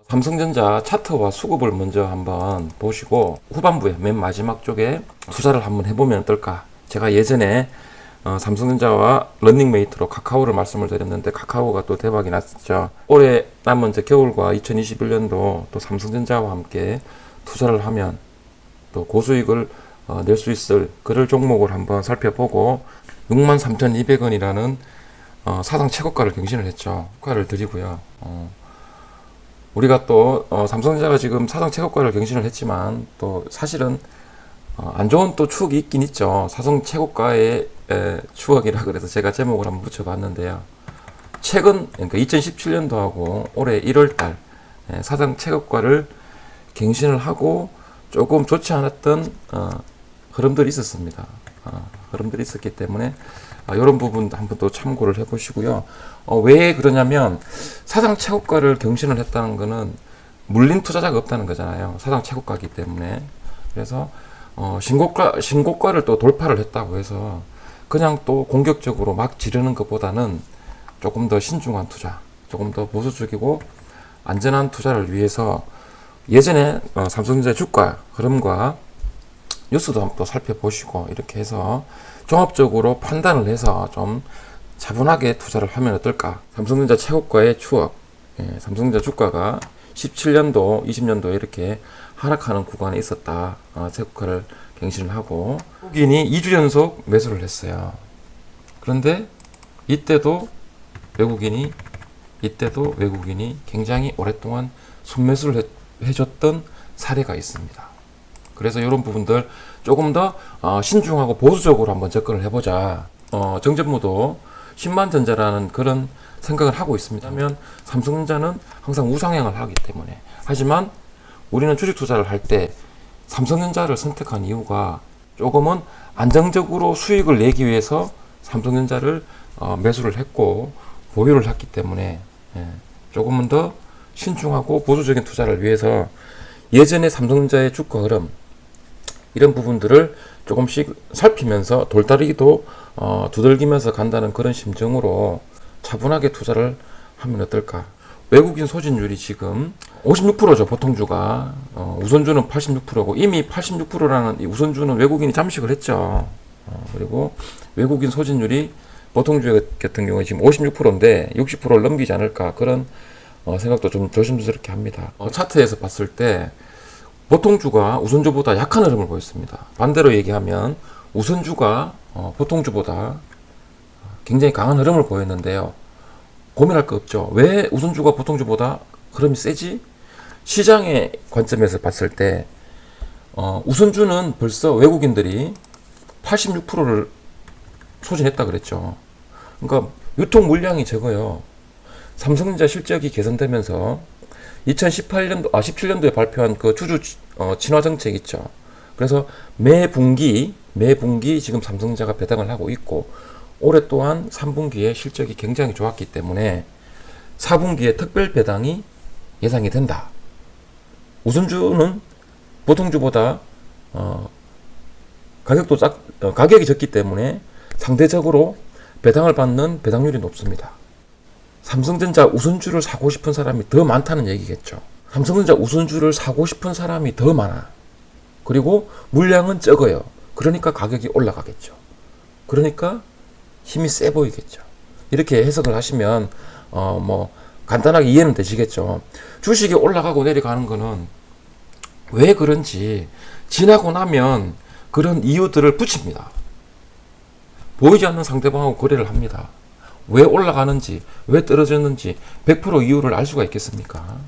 삼성전자 차트와 수급을 먼저 한번 보시고 후반부에 맨 마지막 쪽에 투자를 한번 해보면 어떨까. 제가 예전에 삼성전자와 런닝메이트로 카카오를 말씀을 드렸는데 카카오가 또 대박이 났었죠. 올해 남은 겨울과 2021년도 또 삼성전자와 함께 투자를 하면 또 고수익을 낼 수 있을 그럴 종목을 한번 살펴보고 63,200원이라는 사상 최고가를 경신을 했죠. 축하를 드리고요. 우리가 또 삼성전자가 지금 사상 최고가를 경신을 했지만 또 사실은 안 좋은 또 추억이 있긴 있죠. 사상 최고가의 추억이라 그래서 제가 제목을 한번 붙여봤는데요. 최근 그러니까 2017년도하고 올해 1월달 사상 최고가를 갱신을 하고 조금 좋지 않았던 흐름들이 있었습니다. 흐름들이 있었기 때문에 이런 부분도 한번 또 참고를 해보시고요. 왜 그러냐면 사상 최고가를 경신을 했다는 거는 물린 투자자가 없다는 거잖아요. 사상 최고가이기 때문에. 그래서 신고가를 또 돌파를 했다고 해서 그냥 또 공격적으로 막 지르는 것보다는 조금 더 신중한 투자, 조금 더 보수적이고 안전한 투자를 위해서 예전에 삼성전자 주가 흐름과 뉴스도 한번 또 살펴보시고 이렇게 해서 종합적으로 판단을 해서 좀 차분하게 투자를 하면 어떨까. 삼성전자 최고가의 추억. 삼성전자 주가가 17년도, 20년도에 이렇게 하락하는 구간에 있었다. 최고가를 갱신을 하고 외국인이 2주 연속 매수를 했어요. 그런데 이때도 외국인이 굉장히 오랫동안 순매수를 해줬던 사례가 있습니다. 그래서 이런 부분들 조금 더 신중하고 보수적으로 한번 접근을 해보자. 정전무도 10만전자라는 그런 생각을 하고 있습니다. 하면 삼성전자는 항상 우상향을 하기 때문에. 하지만 우리는 주식 투자를 할 때 삼성전자를 선택한 이유가 조금은 안정적으로 수익을 내기 위해서 삼성전자를 매수를 했고 보유를 했기 때문에 조금은 더 신중하고 보수적인 투자를 위해서 예전에 삼성전자의 주가 흐름 이런 부분들을 조금씩 살피면서 돌다리기도 두들기면서 간다는 그런 심정으로 차분하게 투자를 하면 어떨까. 외국인 소진율이 지금 56%죠. 보통주가 우선주는 86%고 이미 86%라는 이 우선주는 외국인이 잠식을 했죠. 그리고 외국인 소진율이 보통주 같은 경우에 지금 56%인데 60%를 넘기지 않을까 그런 생각도 좀 조심스럽게 합니다. 차트에서 봤을 때 보통주가 우선주보다 약한 흐름을 보였습니다. 반대로 얘기하면 우선주가 보통주보다 굉장히 강한 흐름을 보였는데요. 고민할 거 없죠. 왜 우선주가 보통주보다 흐름이 세지? 시장의 관점에서 봤을 때 우선주는 벌써 외국인들이 86%를 소진했다 그랬죠. 그러니까 유통 물량이 적어요. 삼성전자 실적이 개선되면서 17년도에 발표한 그 주주 친화 정책 있죠. 그래서 매 분기 지금 삼성전자가 배당을 하고 있고 올해 또한 3분기에 실적이 굉장히 좋았기 때문에 4분기에 특별 배당이 예상이 된다. 우선주는 보통주보다 가격이 적기 때문에 상대적으로 배당을 받는 배당률이 높습니다. 삼성전자 우선주를 사고 싶은 사람이 더 많다는 얘기겠죠. 삼성전자 우선주를 사고 싶은 사람이 더 많아. 그리고 물량은 적어요. 그러니까 가격이 올라가겠죠. 그러니까 힘이 세 보이겠죠. 이렇게 해석을 하시면 간단하게 이해는 되시겠죠. 주식이 올라가고 내려가는 거는 왜 그런지 지나고 나면 그런 이유들을 붙입니다. 보이지 않는 상대방하고 거래를 합니다. 왜 올라가는지, 왜 떨어졌는지 100% 이유를 알 수가 있겠습니까?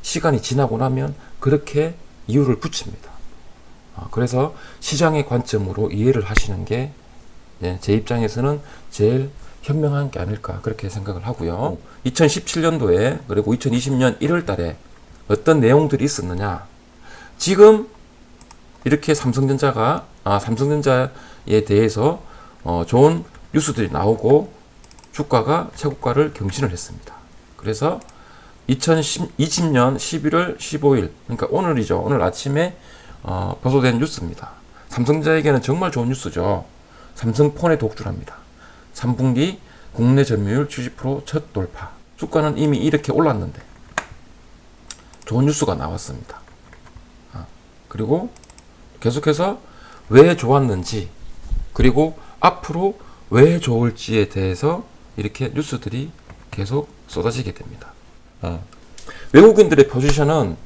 시간이 지나고 나면 그렇게 이유를 붙입니다. 그래서 시장의 관점으로 이해를 하시는 게 제 입장에서는 제일 현명한 게 아닐까 그렇게 생각을 하고요. 2017년도에 그리고 2020년 1월 달에 어떤 내용들이 있었느냐. 지금 이렇게 삼성전자에 대해서 좋은 뉴스들이 나오고 주가가 최고가를 경신을 했습니다. 그래서 2020년 11월 15일 그러니까 오늘이죠. 오늘 아침에 보도된 뉴스입니다. 삼성전자에게는 정말 좋은 뉴스죠. 삼성폰에 독주랍니다. 3분기 국내 점유율 70% 첫 돌파. 주가는 이미 이렇게 올랐는데 좋은 뉴스가 나왔습니다. 그리고 계속해서 왜 좋았는지, 그리고 앞으로 왜 좋을지에 대해서 이렇게 뉴스들이 계속 쏟아지게 됩니다. 외국인들의 포지션은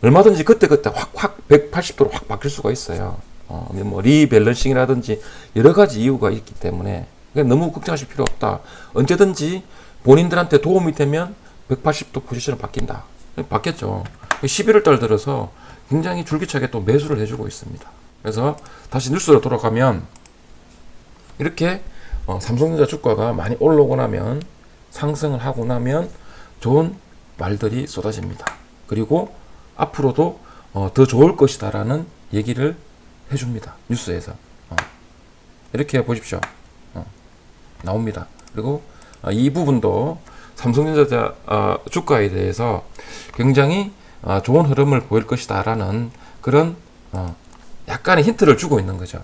얼마든지 그때그때 확 180도로 확 바뀔 수가 있어요. 뭐 리밸런싱이라든지 여러 가지 이유가 있기 때문에 너무 걱정하실 필요 없다. 언제든지 본인들한테 도움이 되면 180도 포지션을 바뀐다. 바뀌었죠. 11월 달 들어서 굉장히 줄기차게 또 매수를 해주고 있습니다. 그래서 다시 뉴스로 돌아가면 이렇게 삼성전자 주가가 많이 올라오고 나면, 상승을 하고 나면 좋은 말들이 쏟아집니다. 그리고 앞으로도 더 좋을 것이다 라는 얘기를 해줍니다. 뉴스에서. 이렇게 보십시오. 나옵니다. 그리고 이 부분도 삼성전자 주가에 대해서 굉장히 좋은 흐름을 보일 것이다 라는 그런 약간의 힌트를 주고 있는 거죠.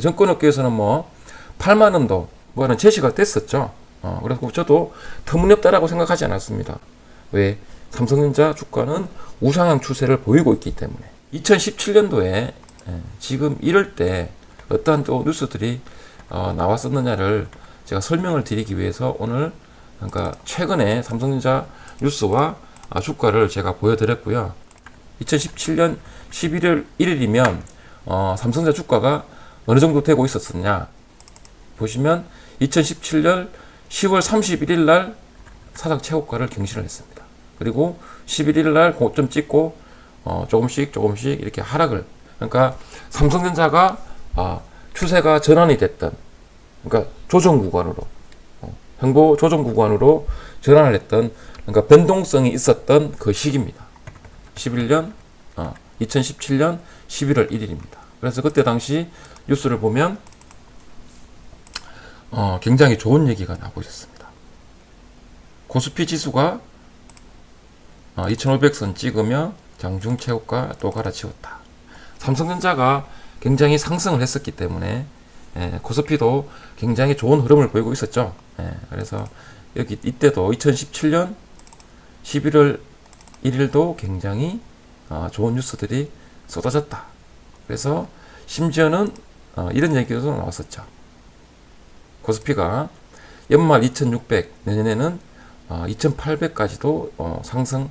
정권업계에서는 뭐 8만원도 뭐는 제시가 됐었죠. 그래서 저도 터무니없다라고 생각하지 않았습니다. 왜? 삼성전자 주가는 우상향 추세를 보이고 있기 때문에. 2017년도에 지금 이럴 때 어떠한 또 뉴스들이 나왔었느냐를 제가 설명을 드리기 위해서 오늘, 그러니까 최근에 삼성전자 뉴스와 주가를 제가 보여드렸고요. 2017년 11월 1일이면 삼성전자 주가가 어느 정도 되고 있었느냐 보시면 2017년 10월 31일 날 사상 최고가를 경신을 했습니다. 그리고 11일 날 고점 찍고 조금씩 이렇게 하락을, 그러니까 삼성전자가 추세가 전환이 됐던, 그러니까 조정 구간으로, 횡보 조정 구간으로 전환을 했던, 그러니까 변동성이 있었던 그 시기입니다. 2017년 11월 1일입니다. 그래서 그때 당시 뉴스를 보면 굉장히 좋은 얘기가 나오고 있었습니다. 코스피 지수가 2500선 찍으며 장중 최고가 또 갈아치웠다. 삼성전자가 굉장히 상승을 했었기 때문에 코스피도 굉장히 좋은 흐름을 보이고 있었죠. 그래서 여기 이때도 2017년 11월 1일도 굉장히 좋은 뉴스들이 쏟아졌다. 그래서 심지어는 이런 얘기도 나왔었죠. 코스피가 연말 2600, 내년에는 2800까지도 상승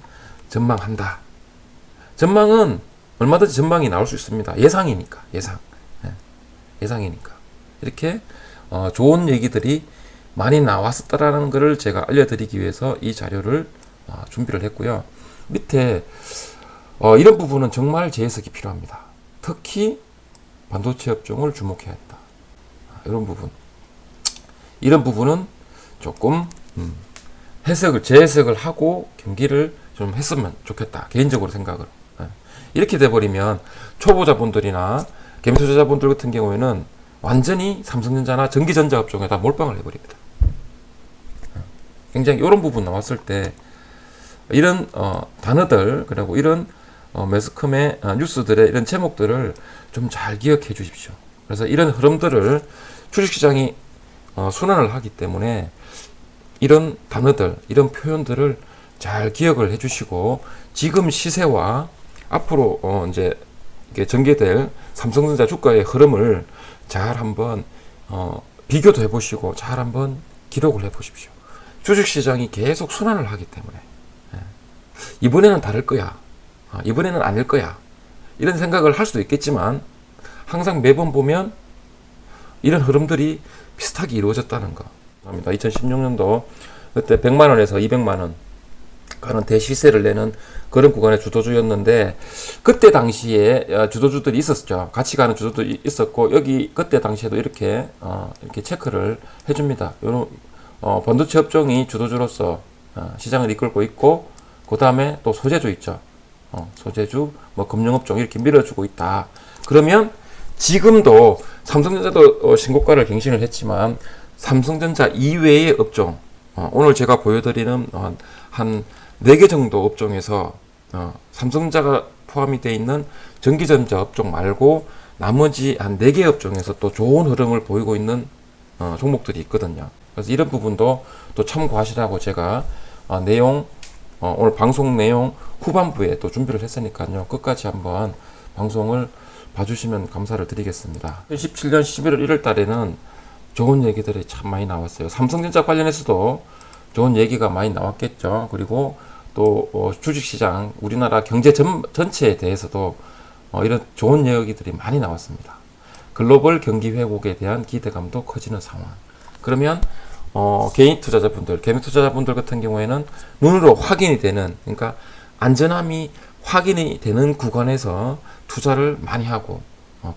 전망한다. 전망은 얼마든지 전망이 나올 수 있습니다. 예상이니까. 예상이니까. 이렇게 좋은 얘기들이 많이 나왔었다라는 것을 제가 알려드리기 위해서 이 자료를 준비를 했고요. 밑에 이런 부분은 정말 재해석이 필요합니다. 특히 반도체 업종을 주목해야 한다. 이런 부분은 조금 재해석을 하고 경기를 좀 했으면 좋겠다. 개인적으로 생각을. 이렇게 돼버리면 초보자분들이나 개미투자자분들 같은 경우에는 완전히 삼성전자나 전기전자 업종에 다 몰빵을 해버립니다. 굉장히 이런 부분 나왔을 때 이런 단어들, 그리고 이런 매스컴의 뉴스들의 이런 제목들을 좀 잘 기억해 주십시오. 그래서 이런 흐름들을 주식시장이 순환을 하기 때문에 이런 단어들, 이런 표현들을 잘 기억을 해 주시고, 지금 시세와 앞으로 이제 이게 전개될 삼성전자 주가의 흐름을 잘 한번 비교도 해 보시고 잘 한번 기록을 해 보십시오. 주식시장이 계속 순환을 하기 때문에 이번에는 다를 거야, 이번에는 아닐 거야, 이런 생각을 할 수도 있겠지만 항상 매번 보면 이런 흐름들이 비슷하게 이루어졌다는 거. 2016년도 그때 100만원에서 200만원 가는 대시세를 내는 그런 구간의 주도주였는데, 그때 당시에 주도주들이 있었죠. 같이 가는 주도들이 있었고, 여기 그때 당시에도 이렇게 체크를 해줍니다. 요런 반도체 업종이 주도주로서 시장을 이끌고 있고, 그 다음에 또 소재주 있죠. 소재주, 뭐 금융업종 이렇게 밀어주고 있다. 그러면 지금도 삼성전자도 신고가를 갱신을 했지만 삼성전자 이외의 업종, 오늘 제가 보여드리는 한 4개 정도 업종에서 삼성전자가 포함이 되어 있는 전기전자 업종 말고 나머지 한 4개 업종에서 또 좋은 흐름을 보이고 있는 종목들이 있거든요. 그래서 이런 부분도 또 참고하시라고 제가 오늘 방송 내용 후반부에 또 준비를 했으니까요. 끝까지 한번 방송을 봐주시면 감사를 드리겠습니다. 2017년 11월 1월 달에는 좋은 얘기들이 참 많이 나왔어요. 삼성전자 관련해서도 좋은 얘기가 많이 나왔겠죠. 그리고 또 주식시장, 우리나라 경제 전체에 대해서도 이런 좋은 얘기들이 많이 나왔습니다. 글로벌 경기 회복에 대한 기대감도 커지는 상황. 그러면 개인 투자자분들, 개미 투자자분들 같은 경우에는 눈으로 확인이 되는, 그러니까 안전함이 확인이 되는 구간에서 투자를 많이 하고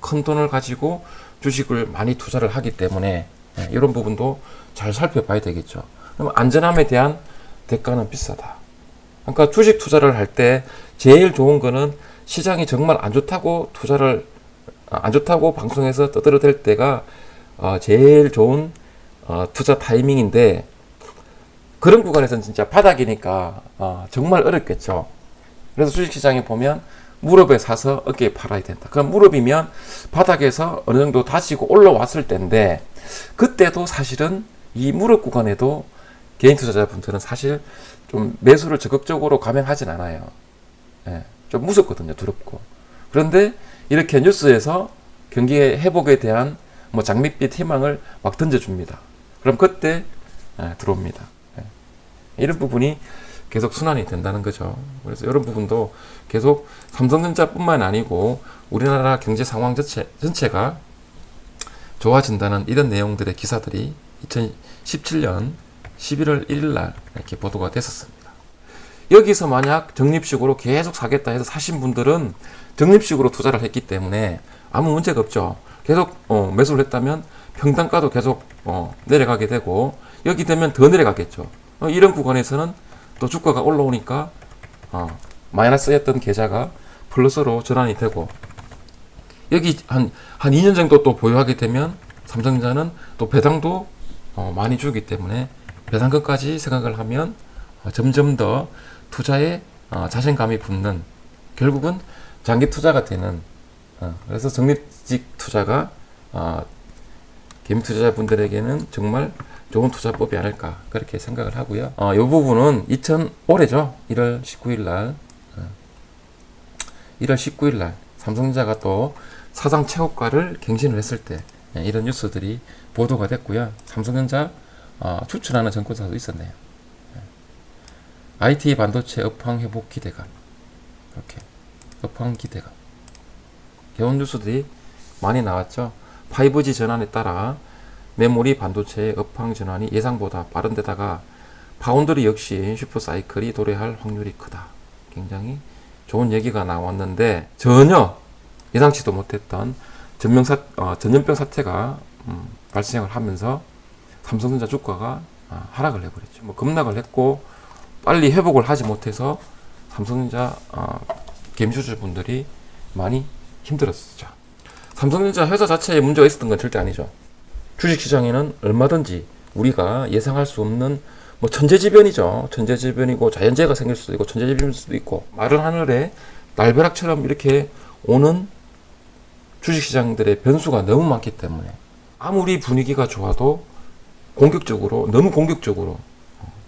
큰 돈을 가지고 주식을 많이 투자를 하기 때문에 이런 부분도 잘 살펴봐야 되겠죠. 그럼 안전함에 대한 대가는 비싸다. 그러니까 주식 투자를 할 때 제일 좋은 거는 시장이 정말 안 좋다고 안 좋다고 방송에서 떠들어댈 때가 제일 좋은 투자 타이밍인데, 그런 구간에서는 진짜 바닥이니까 정말 어렵겠죠. 그래서 주식시장에 보면 무릎에 사서 어깨에 팔아야 된다. 그럼 무릎이면 바닥에서 어느 정도 다지고 올라왔을 때인데, 그때도 사실은 이 무릎 구간에도 개인 투자자분들은 사실 좀 매수를 적극적으로 감행하진 않아요. 좀 무섭거든요. 두렵고. 그런데 이렇게 뉴스에서 경기의 회복에 대한 장밋빛 희망을 막 던져줍니다. 그럼 그때 들어옵니다. 이런 부분이 계속 순환이 된다는 거죠. 그래서 이런 부분도 계속 삼성전자뿐만 아니고 우리나라 경제 상황 전체가 좋아진다는 이런 내용들의 기사들이 2017년 11월 1일 날 이렇게 보도가 됐었습니다. 여기서 만약 적립식으로 계속 사겠다 해서 사신 분들은 적립식으로 투자를 했기 때문에 아무 문제가 없죠. 계속 매수를 했다면 평단가도 계속 내려가게 되고, 여기 되면 더 내려가겠죠. 이런 구간에서는 또 주가가 올라오니까 마이너스였던 계좌가 플러스로 전환이 되고, 여기 한 2년 정도 또 보유하게 되면 삼성전자는 또 배당도 많이 주기 때문에 배당금까지 생각을 하면 점점 더 투자에 자신감이 붙는, 결국은 장기 투자가 되는, 그래서 적립식 투자가 개미 투자자분들에게는 정말 좋은 투자법이 아닐까 그렇게 생각을 하고요. 이 부분은 올해죠. 1월 19일 날 삼성전자가 또 사상 최고가를 갱신을 했을 때 이런 뉴스들이 보도가 됐고요. 삼성전자 추천하는 증권사도 있었네요. IT 반도체 업황 회복 기대감, 이렇게 업황 기대감, 이런 뉴스들이 많이 나왔죠. 5G 전환에 따라 메모리 반도체의 업황 전환이 예상보다 빠른데다가 파운드리 역시 슈퍼사이클이 도래할 확률이 크다. 굉장히 좋은 얘기가 나왔는데 전혀 예상치도 못했던 전염병 사태가 발생을 하면서 삼성전자 주가가 하락을 해버렸죠. 급락을 했고 빨리 회복을 하지 못해서 삼성전자 개미투자분들이 많이 힘들었죠. 삼성전자 회사 자체에 문제가 있었던 건 절대 아니죠. 주식시장에는 얼마든지 우리가 예상할 수 없는 천재지변이죠. 천재지변이고 자연재해가 생길 수도 있고 천재지변일 수도 있고, 마른 하늘에 날벼락처럼 이렇게 오는 주식시장들의 변수가 너무 많기 때문에 아무리 분위기가 좋아도 너무 공격적으로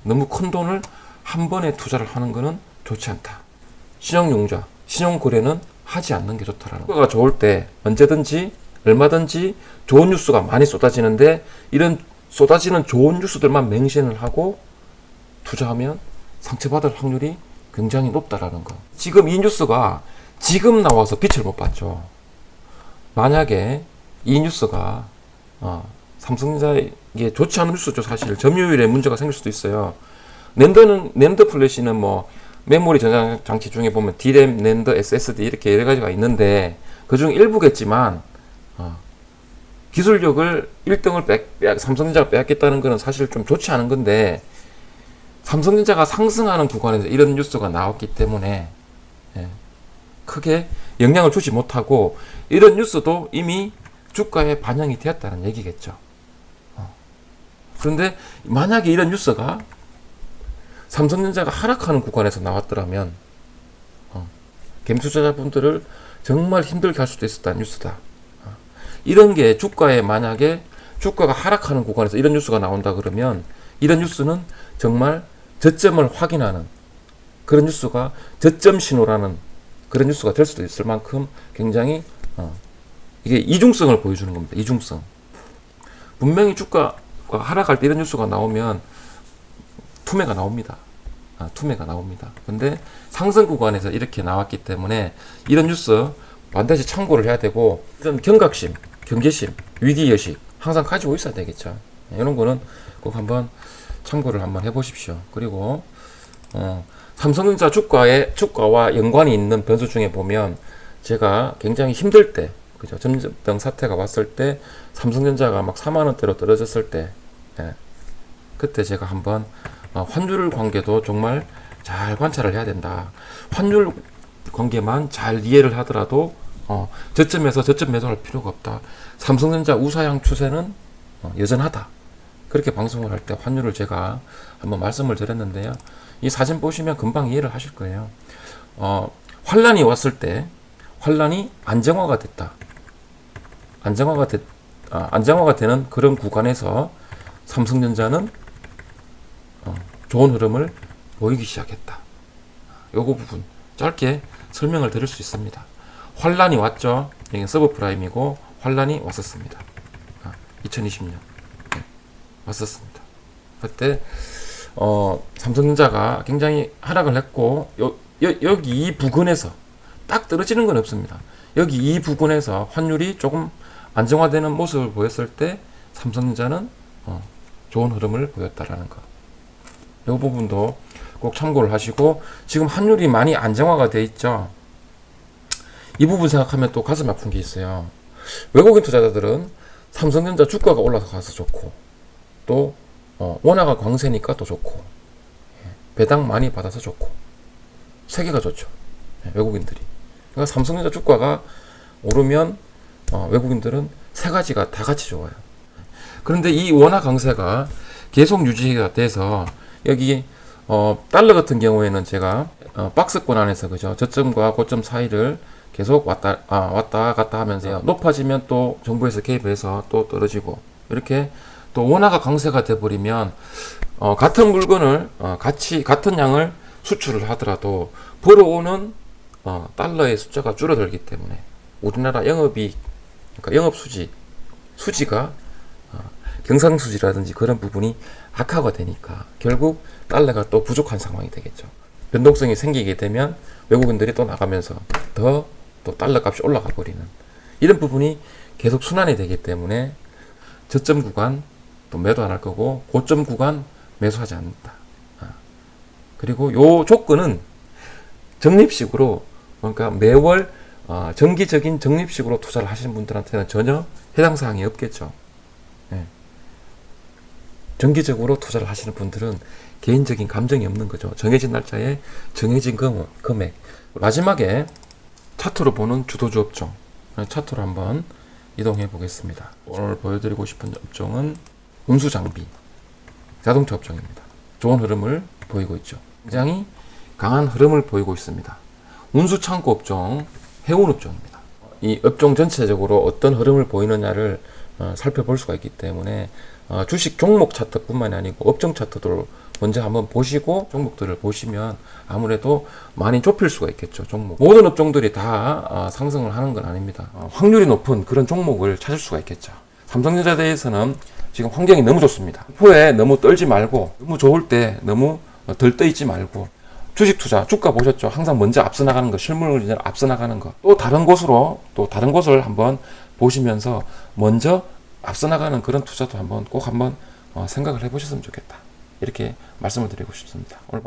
너무 큰 돈을 한 번에 투자를 하는 것은 좋지 않다. 신용융자, 신용거래는 하지 않는 게 좋다라는 거예요. 주가가 좋을 때 언제든지 얼마든지 좋은 뉴스가 많이 쏟아지는데, 이런 쏟아지는 좋은 뉴스들만 맹신을 하고 투자하면 상처받을 확률이 굉장히 높다라는 거. 지금 이 뉴스가 지금 나와서 빛을 못 봤죠. 만약에 이 뉴스가 삼성전자에게 좋지 않은 뉴스죠. 사실 점유율에 문제가 생길 수도 있어요. 낸드 플래시는 메모리 저장 장치 중에 보면 D램, 낸드, SSD 이렇게 여러 가지가 있는데 그중 일부겠지만 기술력을 1등을 삼성전자가 빼앗겠다는 것은 사실 좀 좋지 않은 건데, 삼성전자가 상승하는 구간에서 이런 뉴스가 나왔기 때문에 크게 영향을 주지 못하고, 이런 뉴스도 이미 주가에 반영이 되었다는 얘기겠죠. 그런데 만약에 이런 뉴스가 삼성전자가 하락하는 구간에서 나왔더라면 개미 투자자분들을 정말 힘들게 할 수도 있었다는 뉴스다. 이런 게 주가에, 만약에 주가가 하락하는 구간에서 이런 뉴스가 나온다 그러면 이런 뉴스는 정말 저점을 확인하는 그런 뉴스가 저점 신호라는 그런 뉴스가 될 수도 있을 만큼 굉장히 이게 이중성을 보여주는 겁니다. 이중성. 분명히 주가가 하락할 때 이런 뉴스가 나오면 투매가 나옵니다. 투매가 나옵니다. 근데 상승 구간에서 이렇게 나왔기 때문에 이런 뉴스 반드시 참고를 해야 되고, 이런 경각심, 경계심, 위기의식 항상 가지고 있어야 되겠죠. 이런 거는 꼭 한번 참고를 한번 해보십시오. 그리고 삼성전자 주가와 연관이 있는 변수 중에 보면, 제가 굉장히 힘들 때, 그죠? 점점 사태가 왔을 때, 삼성전자가 막 4만 원대로 떨어졌을 때, 그때 제가 한번 환율 관계도 정말 잘 관찰을 해야 된다. 환율 관계만 잘 이해를 하더라도 저점에서 저점 매도할 필요가 없다. 삼성전자 우사향 추세는 여전하다. 그렇게 방송을 할 때 환율을 제가 한번 말씀을 드렸는데요. 이 사진 보시면 금방 이해를 하실 거예요. 환란이 왔을 때, 환란이 안정화가 됐다. 안정화가 되는 그런 구간에서 삼성전자는 좋은 흐름을 보이기 시작했다. 요거 부분 짧게 설명을 드릴 수 있습니다. 환란이 왔죠. 이게 서브프라임이고 환란이 왔었습니다. 2020년 왔었습니다. 그때 삼성전자가 굉장히 하락을 했고, 여기 이 부근에서 딱 떨어지는 건 없습니다. 여기 이 부근에서 환율이 조금 안정화되는 모습을 보였을 때 삼성전자는 좋은 흐름을 보였다라는 거. 이 부분도 꼭 참고를 하시고, 지금 환율이 많이 안정화가 돼 있죠. 이 부분 생각하면 또 가슴 아픈 게 있어요. 외국인 투자자들은 삼성전자 주가가 올라가서 좋고, 또 원화가 강세니까 또 좋고, 배당 많이 받아서 좋고, 세 개가 좋죠. 외국인들이. 그러니까 삼성전자 주가가 오르면 외국인들은 세 가지가 다 같이 좋아요. 그런데 이 원화 강세가 계속 유지가 돼서, 여기 달러 같은 경우에는 제가 박스권 안에서, 그죠, 저점과 고점 사이를 계속 왔다 갔다 하면서 높아지면 또 정부에서 개입해서 또 떨어지고, 이렇게 또 원화가 강세가 돼버리면 같은 물건을 같은 양을 수출을 하더라도 벌어오는 달러의 숫자가 줄어들기 때문에 우리나라 그러니까 영업 수지가 경상수지라든지 그런 부분이 악화가 되니까 결국 달러가 또 부족한 상황이 되겠죠. 변동성이 생기게 되면 외국인들이 또 나가면서 또 달러 값이 올라가 버리는 이런 부분이 계속 순환이 되기 때문에 저점 구간 또 매도 안 할 거고, 고점 구간 매수하지 않는다. 그리고 요 조건은 적립식으로, 그러니까 매월 정기적인 적립식으로 투자를 하시는 분들한테는 전혀 해당 사항이 없겠죠. 정기적으로 투자를 하시는 분들은 개인적인 감정이 없는 거죠. 정해진 날짜에 정해진 금액. 마지막에 차트로 보는 주도주 업종, 차트로 한번 이동해 보겠습니다. 오늘 보여드리고 싶은 업종은 운수장비, 자동차 업종입니다. 좋은 흐름을 보이고 있죠. 굉장히 강한 흐름을 보이고 있습니다. 운수창고 업종, 해운 업종입니다. 이 업종 전체적으로 어떤 흐름을 보이느냐를 살펴볼 수가 있기 때문에 주식 종목 차트뿐만이 아니고 업종 차트도 먼저 한번 보시고, 종목들을 보시면 아무래도 많이 좁힐 수가 있겠죠. 종목 모든 업종들이 다 상승을 하는 건 아닙니다. 확률이 높은 그런 종목을 찾을 수가 있겠죠. 삼성전자에 대해서는 지금 환경이 너무 좋습니다. 포에 너무 떨지 말고, 너무 좋을 때 너무 들떠 있지 말고, 주식 투자 주가 보셨죠? 항상 먼저 앞서 나가는 거, 실물을 앞서 나가는 거, 또 다른 곳을 한번 보시면서 먼저 앞서 나가는 그런 투자도 꼭 한번 생각을 해보셨으면 좋겠다. 이렇게 말씀을 드리고 싶습니다. 오늘